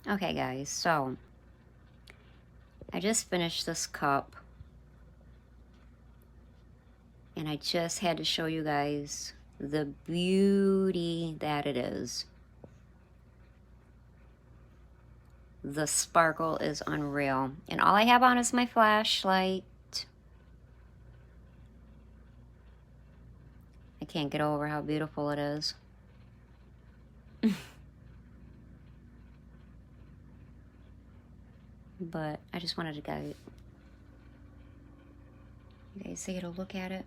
Okay, guys, so I just finished this cup. And I just had to show you guys the beauty that it is. The sparkle is unreal. And all I have on is my flashlight. I can't get over how beautiful it is. But I just wanted to you guys say to look at it.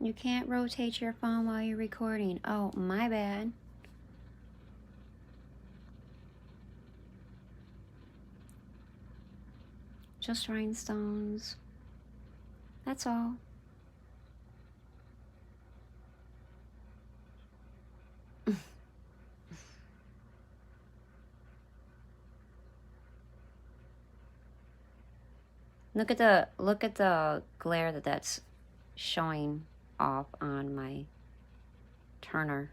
You can't rotate your phone while you're recording. Oh, my bad. Just rhinestones. That's all. Look at the glare that's showing off on my turner.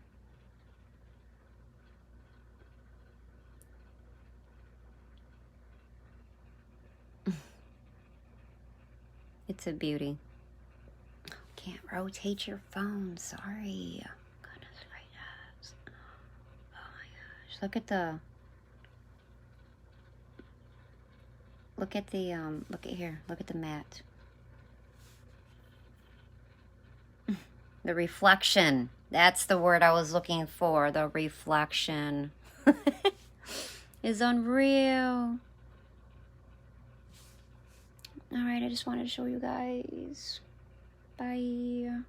It's a beauty. Can't rotate your phone, sorry. Goodness gracious. Oh my gosh. Look at here. Look at the mat. The reflection. That's the word I was looking for. The reflection is unreal. All right, I just wanted to show you guys. Bye.